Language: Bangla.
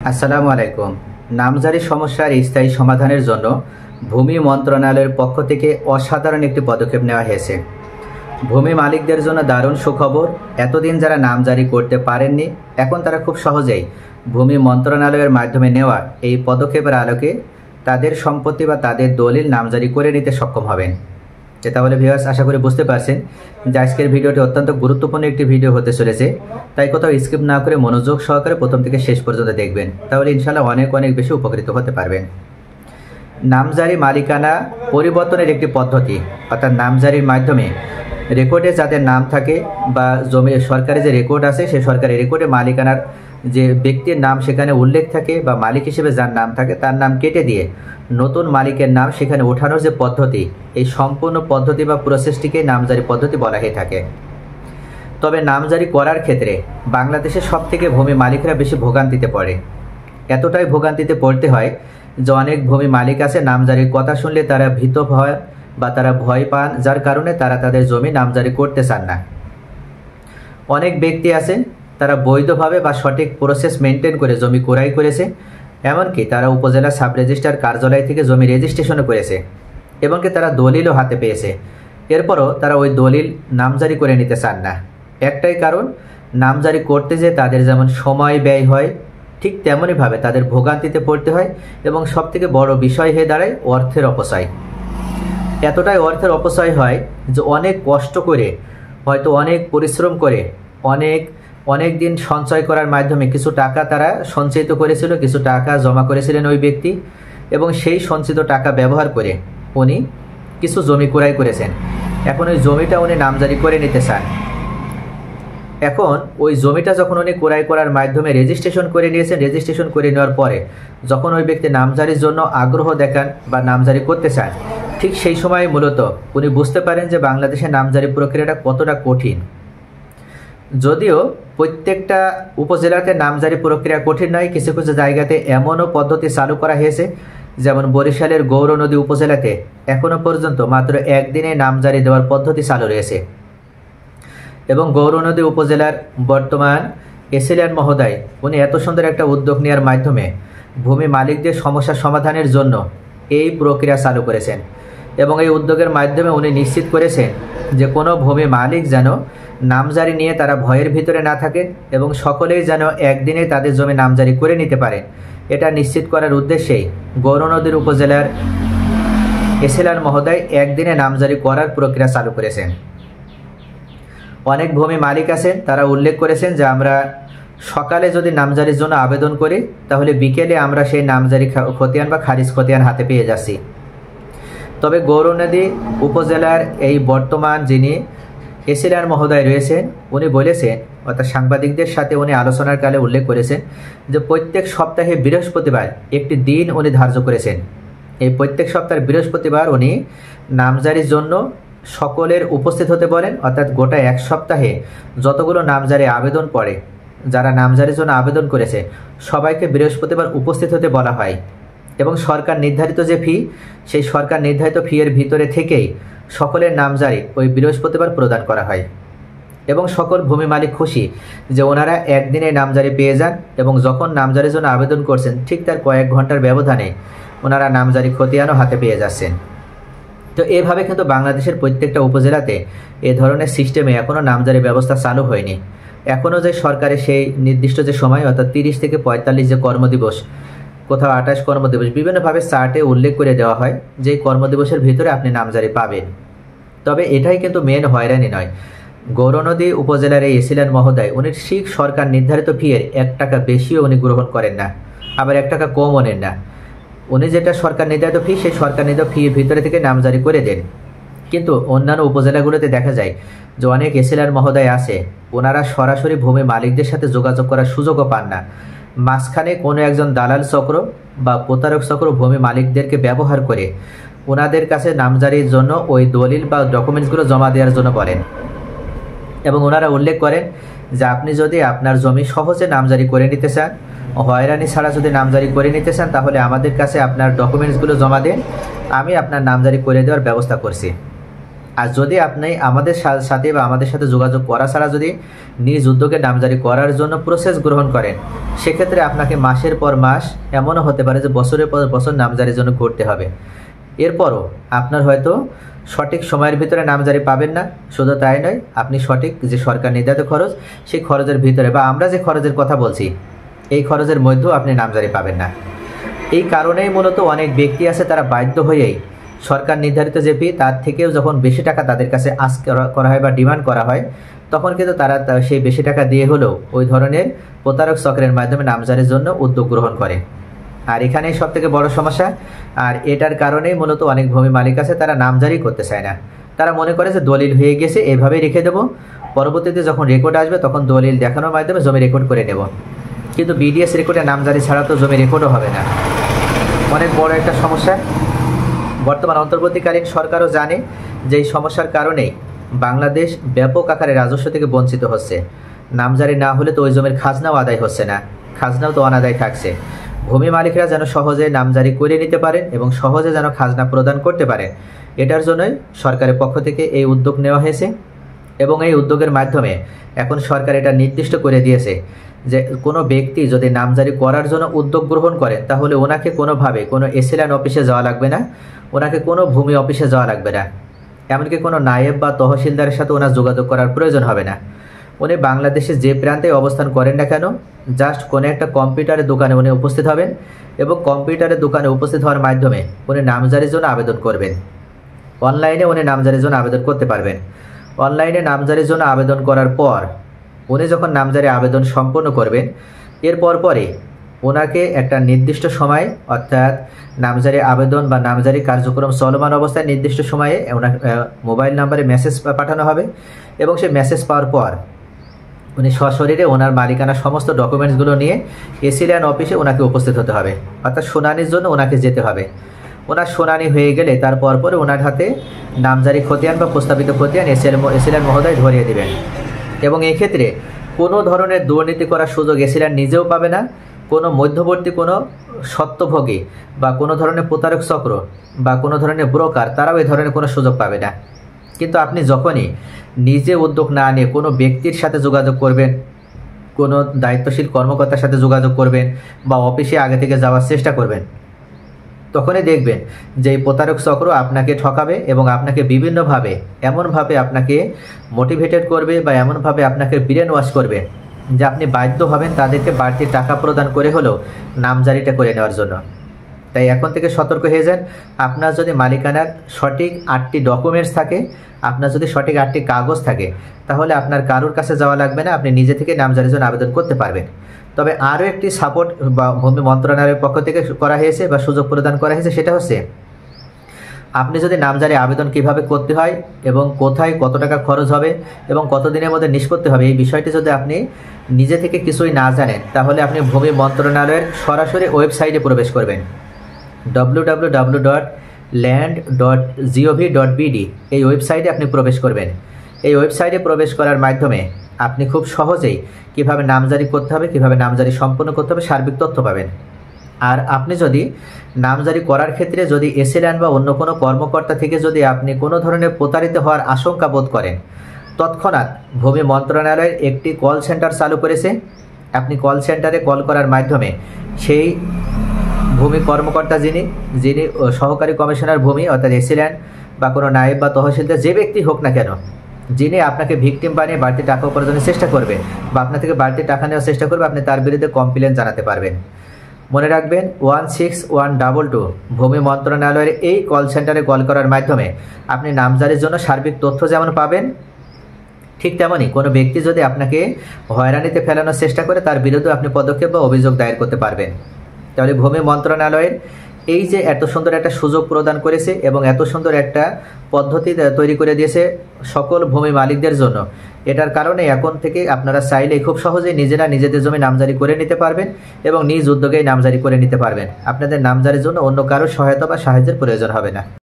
আসসালামু আলাইকুম। নামজারি সমস্যার স্থায়ী সমাধানের জন্য ভূমি মন্ত্রণালয়ের পক্ষ থেকে অসাধারণ একটি পদক্ষেপ নেওয়া হয়েছে। ভূমি মালিকদের জন্য দারুণ সুখবর। এতদিন যারা নামজারি করতে পারেননি, এখন তারা খুব সহজেই ভূমি মন্ত্রণালয়ের মাধ্যমে নেওয়া এই পদক্ষেপের আলোকে তাদের সম্পত্তি বা তাদের দলিল নামজারি করে নিতে সক্ষম হবেন। তাহলে ভিউয়ার্স, আশা করি বুঝতে পারছেন যে আজকের ভিডিওটি অত্যন্ত গুরুত্বপূর্ণ একটি ভিডিও হতে চলেছে। তাই কোথাও স্কিপ না করে মনোযোগ সহকারে প্রথম থেকে শেষ পর্যন্ত দেখবেন, তাহলে ইনশাআল্লাহ অনেক অনেক বেশি উপকৃত হতে পারবেন। নামজারি মালিকানা পরিবর্তনের একটি পদ্ধতি, অর্থাৎ নামজারির মাধ্যমে রেকর্ডে যাদের নাম থাকে বা জমি সরকারি যে রেকর্ড আছে সেই সরকারি রেকর্ডে মালিকানার যে ব্যক্তির নাম সেখানে উল্লেখ থাকে বা মালিক হিসেবে যার নাম থাকে তার নাম কেটে দিয়ে নতুন মালিকের নাম সেখানে ওঠানোর যে পদ্ধতি, এই সম্পূর্ণ পদ্ধতি বা প্রসেসটিকে নামজারি পদ্ধতি বলা হয়ে থাকে। তবে নামজারি করার ক্ষেত্রে বাংলাদেশের সবথেকে ভূমি মালিকরা বেশি ভোগান্তিতে পড়ে। এতটাই ভোগান্তিতে পড়তে হয় যে অনেক ভূমি মালিক আছে নামজারির কথা শুনলে তারা ভীত ভয় বা তারা ভয় পান, যার কারণে তারা তাদের জমি নামজারি করতে চান না। অনেক ব্যক্তি আছে তারা বৈধভাবে বা সঠিক প্রসেস মেনটেন করে জমি ক্রয় করেছে, এমনকি তারা উপজেলা সাব রেজিস্ট্রার কার্যালয় থেকে জমি রেজিস্ট্রেশনও করেছে এবং তারা দলিলও হাতে পেয়েছে। এরপরও তারা ওই দলিল নামজারি করে নিতে চান না। একটাই কারণ, নামজারি করতে যে তাদের যেমন সময় ব্যয় হয়, ঠিক তেমনইভাবে তাদের ভোগান্তিতে পড়তে হয় এবং সবথেকে বড় বিষয় হয়ে দাঁড়ায় অর্থের অপচয়। এতটাই অর্থের অপচয় হয় যে অনেক কষ্ট করে, হয়তো অনেক পরিশ্রম করে, অনেক দিন সঞ্চয় করার মাধ্যমে কিছু টাকা তারা সঞ্চিত করেছিল, কিছু টাকা জমা করেছিলেন ওই ব্যক্তি, এবং সেই সঞ্চিত টাকা ব্যবহার করে উনি কিছু জমি ক্রয় করেছেন। এখন ওই জমিটা উনি নামজারি করে নিতে চান। এখন ওই জমিটা যখন উনি ক্রয় করার মাধ্যমে রেজিস্ট্রেশন করে নিয়েছেন, রেজিস্ট্রেশন করে নেওয়ার পরে যখন ওই ব্যক্তি নামজারির জন্য আগ্রহ দেখান বা নামজারি করতে চান, ঠিক সেই সময় মূলত উনি বুঝতে পারেন যে বাংলাদেশের নামজারি প্রক্রিয়াটা কতটা কঠিন। যদিও প্রত্যেকটা উপজেলাতে নামজারি প্রক্রিয়া কঠিন নয়, কিছু কিছু জায়গাতে এমনও পদ্ধতি চালু করা হয়েছে, যেমন বরিশালের গৌরনদী উপজেলাতে এখনও পর্যন্ত মাত্র একদিনে নামজারি দেওয়ার পদ্ধতি চালু রয়েছে। এবং গৌরনদী উপজেলার বর্তমান এসিলিয়ান মহোদয় উনি এত সুন্দর একটা উদ্যোগ নেওয়ার মাধ্যমে ভূমি মালিকদের সমস্যা সমাধানের জন্য এই প্রক্রিয়া চালু করেছেন এবং এই উদ্যোগের মাধ্যমে উনি নিশ্চিত করেছেন যে কোনো ভূমি মালিক যেন নামজারি নিয়ে তারা ভয়ের ভিতরে না থাকে এবং সকলেই যেন একদিনে তাদের জমি নামজারি করে নিতে পারে। এটা নিশ্চিত করার উদ্দেশ্যেই গৌরনদীর উপজেলার এসিলিয়ান মহোদয় একদিনে নামজারি করার প্রক্রিয়া চালু করেছেন। অনেক ভূমি মালিক আছেন তারা উল্লেখ করেছেন যে আমরা সকালে যদি নামজারির জন্য আবেদন করি তাহলে বিকেলে আমরা সেই নামজারি খতিয়ান বা খারিজ খতিয়ান হাতে পেয়ে যাচ্ছি। তবে গৌরনদী উপজেলার এই বর্তমান যিনি এসিলিয়ান মহোদয় রয়েছেন উনি বলেছেন, অর্থাৎ সাংবাদিকদের সাথে উনি আলোচনার কালে উল্লেখ করেছেন যে প্রত্যেক সপ্তাহে বৃহস্পতিবার একটি দিন উনি ধার্য করেছেন। এই প্রত্যেক সপ্তাহের বৃহস্পতিবার উনি নামজারির জন্য সকলের উপস্থিত হতে বলেন, অর্থাৎ গোটা এক সপ্তাহে যতগুলো নামজারি আবেদন পড়ে, যারা নামজারির জন্য আবেদন করেছে সবাইকে বৃহস্পতিবার উপস্থিত হতে বলা হয় এবং সরকার নির্ধারিত যে ফি, সেই সরকার নির্ধারিত ফি এর ভিতরে থেকেই সকলের নামজারি ওই বৃহস্পতিবার প্রদান করা হয় এবং সকল ভূমি মালিক খুশি যে ওনারা একদিনে নামজারি পেয়ে যান এবং যখন নামজারির জন্য আবেদন করছেন ঠিক তার কয়েক ঘন্টার ব্যবধানে ওনারা নামজারি খতিয়ানও হাতে পেয়ে যাচ্ছেন। তো এভাবে কিন্তু বাংলাদেশের প্রত্যেকটা উপজেলাতে এ ধরনের সিস্টেমে এখনও নামজারি ব্যবস্থা চালু হয়নি। এখনও যে সরকারের সেই নির্দিষ্ট যে সময়, অর্থাৎ 30 থেকে 45 যে কর্মদিবস, কোথাও 28 কর্মদিবস, বিভিন্নভাবে চার্টে উল্লেখ করে দেওয়া হয় যে কর্মদিবসের ভিতরে আপনি নামজারি পাবেন। তবে এটাই কিন্তু মেন হয়রানি নয়। গৌরনদী উপজেলার এই এসিলিয়ান মহোদয় উনি ঠিক সরকার নির্ধারিত ফি এর 1 টাকা বেশিও উনি গ্রহণ করেন না, আবার 1 টাকা কমও নেন না। উনি যেটা সরকার নির্ধারিত ফি, সেই সরকার নির্ধারিত ফি ভিতরে থেকে নামজারি করে দেন। কিন্তু অন্যান্য উপজেলাগুলোতে দেখা যায় যে অনেক এসিলিয়ান মহোদয় আছে ওনারা সরাসরি ভূমি মালিকদের সাথে যোগাযোগ করার সুযোগও পান না। মাঝখানে কোনো একজন দালাল চক্র বা প্রতারক চক্র ভূমি মালিকদেরকে ব্যবহার করে ওনাদের কাছে নামজারির জন্য ওই দলিল বা ডকুমেন্টসগুলো জমা দেওয়ার জন্য বলেন এবং ওনারা উল্লেখ করেন যে আপনি যদি আপনার জমি সহজে নামজারি করে নিতে চান, হয়রানি ছাড়া যদি নামজারি করে নিতে চান, তাহলে আমাদের কাছে আপনার ডকুমেন্টসগুলো জমা দেন, আমি আপনার নামজারি করে দেওয়ার ব্যবস্থা করছি। আর যদি আপনি আমাদের সাথে বা আমাদের সাথে যোগাযোগ করা ছাড়া যদি নিজ উদ্যোগে নামজারি করার জন্য প্রসেস গ্রহণ করেন, সেক্ষেত্রে আপনাকে মাসের পর মাস, এমনও হতে পারে যে বছরের পর বছর নামজারির জন্য ঘুরতে হবে। এরপরও আপনার হয়তো সঠিক সময়ের ভিতরে নামজারি পাবেন না। শুধু তাই নয়, আপনি সঠিক যে সরকার নির্ধারিত খরচ, সেই খরচের ভিতরে বা আমরা যে খরচের কথা বলছি, এই খরচের মধ্যেও আপনি নামজারি পাবেন না। এই কারণেই মূলত অনেক ব্যক্তি আছে, তারা বাধ্য হয়েই সরকার নির্ধারিত যে ফি, তার থেকেও যখন বেশি টাকা তাদের কাছে আস্ক করা হয় বা ডিমান্ড করা হয়, তখন কিন্তু তারা সেই বেশি টাকা দিয়ে হলেও ওই ধরনের প্রতারক চক্রের মাধ্যমে নামজারির জন্য উদ্যোগ গ্রহণ করে। আর এখানেই সবথেকে বড় সমস্যা। আর এটার কারণেই মূলত অনেক ভূমি মালিক আছে, তারা নামজারি করতে চায় না। তারা মনে করে যে দলিল হয়ে গেছে, এভাবেই রেখে দেবো, পরবর্তীতে যখন রেকর্ড আসবে তখন দলিল দেখানোর মাধ্যমে জমি রেকর্ড করে নেব। কিন্তু বিডিএস রেকর্ডে নামজারি ছাড়া তো জমি রেকর্ডও হবে না। অনেক বড় একটা সমস্যা। বর্তমান অন্তর্বর্তীকালীন সরকারও জানে যে এই সমস্যার কারণেই বাংলাদেশ ব্যাপক আকারে রাজস্ব থেকে বঞ্চিত হচ্ছে। নামজারি না হলে তো ওই জমির খাজনাও আদায় হচ্ছে না, খাজনাও তো অনাদায় থাকছে। ভূমি মালিকরা যেন সহজে নামজারি করে নিতে পারেন এবং সহজে যেন খাজনা প্রদান করতে পারেন, এটার জন্যই সরকারের পক্ষ থেকে এই উদ্যোগ নেওয়া হয়েছে। এবং এই উদ্যোগের মাধ্যমে এখন সরকার এটা নির্দিষ্ট করে দিয়েছে যে কোনো ব্যক্তি যদি নামজারি করার জন্য উদ্যোগ গ্রহণ করেন, তাহলে ওনাকে কোনোভাবে কোনো এসিল্যান্ড অফিসে যাওয়া লাগবে না, ওনাকে কোনো ভূমি অফিসে যাওয়া লাগবে না, এমনকি কোনো নায়েব বা তহসিলদারের সাথে ওনার যোগাযোগ করার প্রয়োজন হবে না। উনি বাংলাদেশে যে প্রান্তে অবস্থান করেন না কেন, জাস্ট কোনো একটা কম্পিউটারের দোকানে উনি উপস্থিত হবেন এবং কম্পিউটারের দোকানে উপস্থিত হওয়ার মাধ্যমে উনি নামজারির জন্য আবেদন করবেন। অনলাইনে উনি নামজারির জন্য আবেদন করতে পারবেন। অনলাইনে নামজারির জন্য আবেদন করার পর উনি যখন নামজারি আবেদন সম্পন্ন করবেন, এরপর পরে ওনাকে একটা নির্দিষ্ট সময়, অর্থাৎ নামজারি আবেদন বা নামজারি কার্যক্রম চলমান অবস্থায় নির্দিষ্ট সময়ে ওনার মোবাইল নাম্বারে মেসেজ পাঠানো হবে এবং সেই মেসেজ পাওয়ার পর উনি সশরীরে ওনার মালিকানা সমস্ত ডকুমেন্টসগুলো নিয়ে এসিল্যান্ড অফিসে ওনাকে উপস্থিত হতে হবে, অর্থাৎ শুনানির জন্য ওনাকে যেতে হবে। ওনার শুনানি হয়ে গেলে তারপর পরে ওনার হাতে নামজারি খতিয়ান বা প্রস্তাবিত খতিয়ান এসিল্যান্ড মহোদয় ধরিয়ে দেবেন। এবং এক্ষেত্রে কোনো ধরনের দুর্নীতি করার সুযোগ এসিল্যান্ড নিজেও পাবে না, কোনো মধ্যবর্তী কোনো স্বত্বভোগী বা কোনো ধরনের প্রতারক চক্র বা কোনো ধরনের ব্রোকার, তারাও এই ধরনের কোনো সুযোগ পাবে না। কিন্তু আপনি যখনই নিজে উদ্যোগ না নিয়ে কোনো ব্যক্তির সাথে যোগাযোগ করবেন, কোনো দায়িত্বশীল কর্মকর্তার সাথে যোগাযোগ করবেন বা অফিসে আগে থেকে যাওয়ার চেষ্টা করবেন, তখনই দেখবেন যে এই প্রতারক চক্র আপনাকে ঠকাবে এবং আপনাকে বিভিন্নভাবে এমনভাবে আপনাকে মোটিভেটেড করবে বা এমনভাবে আপনাকে ব্রেন ওয়াশ করবে যে আপনি বাধ্য হবেন তাদেরকে বাড়তি টাকা প্রদান করে হলেও নামজারিটা করে নেওয়ার জন্য। তাই এখন থেকে সতর্ক হয়ে যান। আপনার যদি মালিকানার সঠিক 8টি ডকুমেন্টস থাকে, আপনার যদি সঠিক 8টি কাগজ থাকে, তাহলে আপনার কারোর কাছে যাওয়া লাগবে না, আপনি নিজে থেকে নামজারির জন্য আবেদন করতে পারবেন। তবে আরও একটি সাপোর্ট বা ভূমি মন্ত্রণালয়ের পক্ষ থেকে করা হয়েছে বা সুযোগ প্রদান করা হয়েছে, সেটা হচ্ছে আপনি যদি নামজারি আবেদন কিভাবে করতে হয় এবং কোথায় কত টাকা খরচ হবে এবং কত দিনের মধ্যে নিষ্পত্তি হবে, এই বিষয়টি যদি আপনি নিজে থেকে কিছুই না জানেন, তাহলে আপনি ভূমি মন্ত্রণালয়ের সরাসরি ওয়েবসাইটে প্রবেশ করবেন, www.land.gov.bd। এই ওয়েবসাইটে আপনি প্রবেশ করবেন। এই ওয়েবসাইটে প্রবেশ করার মাধ্যমে আপনি খুব সহজেই কিভাবে নামজারি করতে হবে, কিভাবে নামজারি সম্পন্ন করতে হবে, সার্বিক তথ্য পাবেন। আর আপনি যদি নামজারি করার ক্ষেত্রে যদি এসিল্যান্ড বা অন্য কোনো কর্মকর্তা থেকে যদি আপনি কোনো ধরনের প্রতারিত হওয়ার আশঙ্কা বোধ করেন, তৎক্ষণাৎ ভূমি মন্ত্রণালয়ের একটি কল সেন্টার চালু করেছে। আপনি কল সেন্টারে কল করার মাধ্যমে সেই ভূমি কর্মকর্তা যিনি সহকারী কমিশনার ভূমি অর্থাৎ এসিল্যান্ড বা কোনো নায়েব বা তহসিলদার, যে ব্যক্তি হোক না কেন, যিনি আপনাকে ভিকটিম বানিয়ে বাড়তি টাকা উপার্জনের চেষ্টা করবে বা আপনার থেকে বাড়তি টাকা নেওয়ার চেষ্টা করবে, আপনি তার বিরুদ্ধে কমপ্লেন জানাতে পারবেন। মনে রাখবেন 16122 ভূমি মন্ত্রণালয়ের এই কল সেন্টারে কল করার মাধ্যমে আপনি নামজারির জন্য সার্বিক তথ্য যেমন পাবেন, ঠিক তেমনই কোনো ব্যক্তি যদি আপনাকে হয়রানিতে ফেলানোর চেষ্টা করে, তার বিরুদ্ধে আপনি পদক্ষেপ বা অভিযোগ দায়ের করতে পারবেন। তাহলে ভূমি মন্ত্রণালয়ের এই যে এত সুন্দর একটা সুযোগ প্রদান করেছে এবং এত সুন্দর একটা পদ্ধতি তৈরি করে দিয়েছে সকল ভূমি মালিকদের জন্য, এটার কারণে এখন থেকে আপনারা চাইলে খুব সহজেই নিজেরা নিজেদের জমি নামজারি করে নিতে পারবেন এবং নিজ উদ্যোগেই নামজারি করে নিতে পারবেন। আপনাদের নামজারির জন্য অন্য কারো সহায়তা বা সাহায্যের প্রয়োজন হবে না।